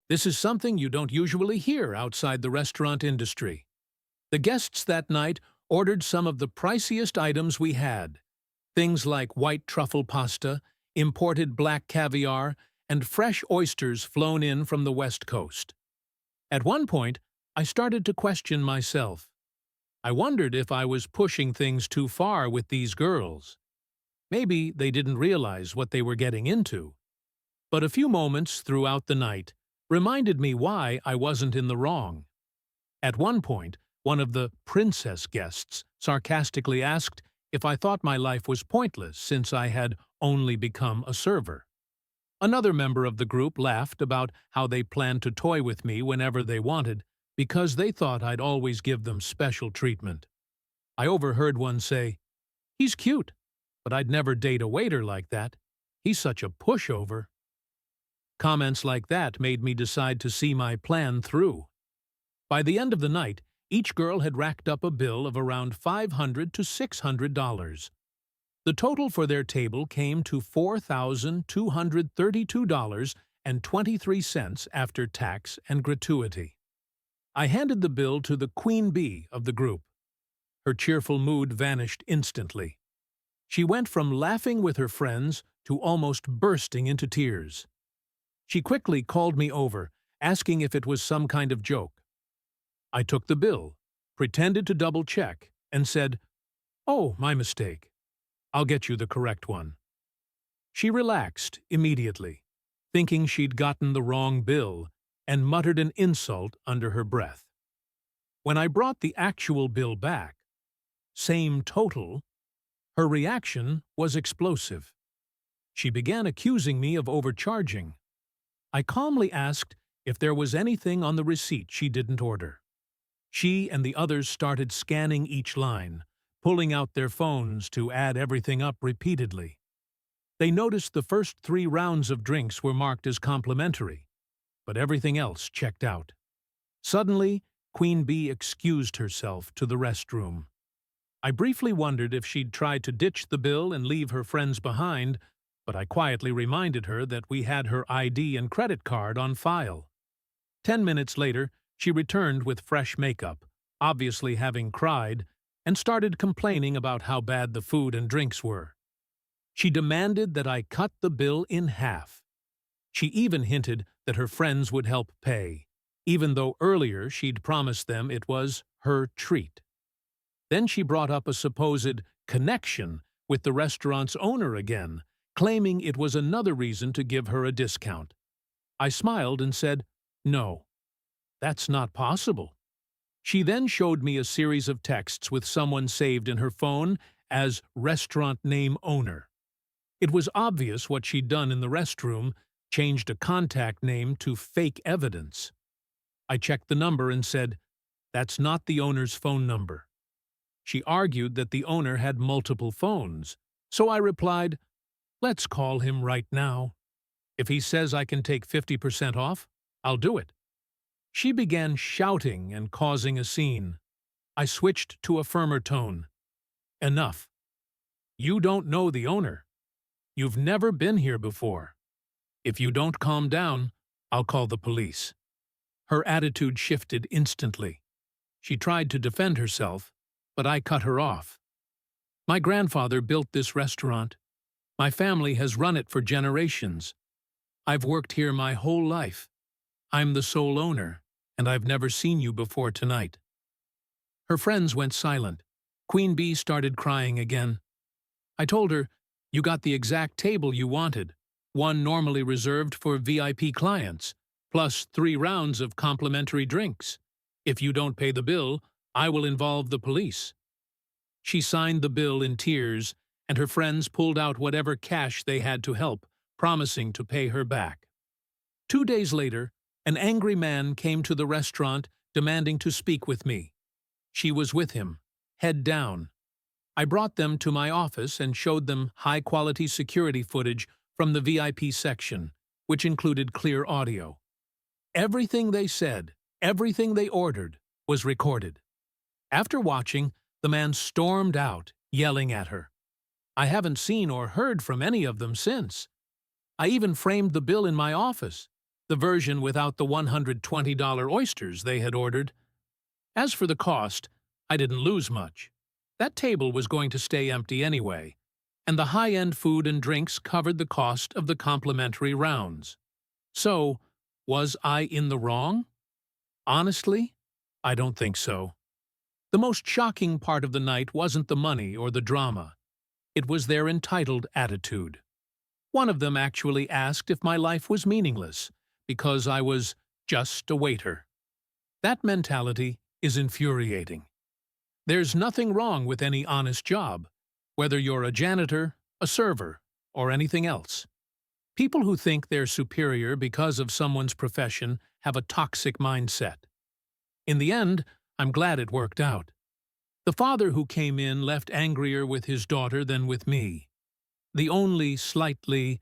This is something you don't usually hear outside the restaurant industry. The guests that night ordered some of the priciest items we had. Things like white truffle pasta, imported black caviar, and fresh oysters flown in from the West Coast. At one point, I started to question myself. I wondered if I was pushing things too far with these girls. Maybe they didn't realize what they were getting into. But a few moments throughout the night reminded me why I wasn't in the wrong. At one point, one of the princess guests sarcastically asked if I thought my life was pointless since I had only become a server. Another member of the group laughed about how they planned to toy with me whenever they wanted because they thought I'd always give them special treatment. I overheard one say, "He's cute, but I'd never date a waiter like that. He's such a pushover." Comments like that made me decide to see my plan through. By the end of the night, each girl had racked up a bill of around $500 to $600. The total for their table came to $4,232.23 after tax and gratuity. I handed the bill to the queen bee of the group. Her cheerful mood vanished instantly. She went from laughing with her friends to almost bursting into tears. She quickly called me over, asking if it was some kind of joke. I took the bill, pretended to double-check, and said, "Oh, my mistake. I'll get you the correct one." She relaxed immediately, thinking she'd gotten the wrong bill, and muttered an insult under her breath. When I brought the actual bill back, same total, her reaction was explosive. She began accusing me of overcharging. I calmly asked if there was anything on the receipt she didn't order. She and the others started scanning each line, pulling out their phones to add everything up repeatedly. They noticed the first 3 rounds of drinks were marked as complimentary, but everything else checked out. Suddenly, Queen Bee excused herself to the restroom. I briefly wondered if she'd tried to ditch the bill and leave her friends behind, but I quietly reminded her that we had her ID and credit card on file. 10 minutes later, she returned with fresh makeup, obviously having cried, and started complaining about how bad the food and drinks were. She demanded that I cut the bill in half. She even hinted that her friends would help pay, even though earlier she'd promised them it was her treat. Then she brought up a supposed connection with the restaurant's owner again, claiming it was another reason to give her a discount. I smiled and said, "No, that's not possible." She then showed me a series of texts with someone saved in her phone as restaurant name owner. It was obvious what she'd done in the restroom, changed a contact name to fake evidence. I checked the number and said, "That's not the owner's phone number." She argued that the owner had multiple phones, so I replied, "Let's call him right now. If he says I can take 50% off, I'll do it." She began shouting and causing a scene. I switched to a firmer tone. "Enough. You don't know the owner. You've never been here before. If you don't calm down, I'll call the police." Her attitude shifted instantly. She tried to defend herself, but I cut her off. "My grandfather built this restaurant. My family has run it for generations. I've worked here my whole life. I'm the sole owner, and I've never seen you before tonight." Her friends went silent. Queen Bee started crying again. I told her, "You got the exact table you wanted, one normally reserved for VIP clients, plus 3 rounds of complimentary drinks. If you don't pay the bill, I will involve the police." She signed the bill in tears, and her friends pulled out whatever cash they had to help, promising to pay her back. 2 days later, an angry man came to the restaurant demanding to speak with me. She was with him, head down. I brought them to my office and showed them high-quality security footage from the VIP section, which included clear audio. Everything they said, everything they ordered, was recorded. After watching, the man stormed out, yelling at her. I haven't seen or heard from any of them since. I even framed the bill in my office, the version without the $120 oysters they had ordered. As for the cost, I didn't lose much. That table was going to stay empty anyway, and the high-end food and drinks covered the cost of the complimentary rounds. So, was I in the wrong? Honestly, I don't think so. The most shocking part of the night wasn't the money or the drama. It was their entitled attitude. One of them actually asked if my life was meaningless, because I was just a waiter. That mentality is infuriating. There's nothing wrong with any honest job, whether you're a janitor, a server, or anything else. People who think they're superior because of someone's profession have a toxic mindset. In the end, I'm glad it worked out. The father who came in left angrier with his daughter than with me. The only slightly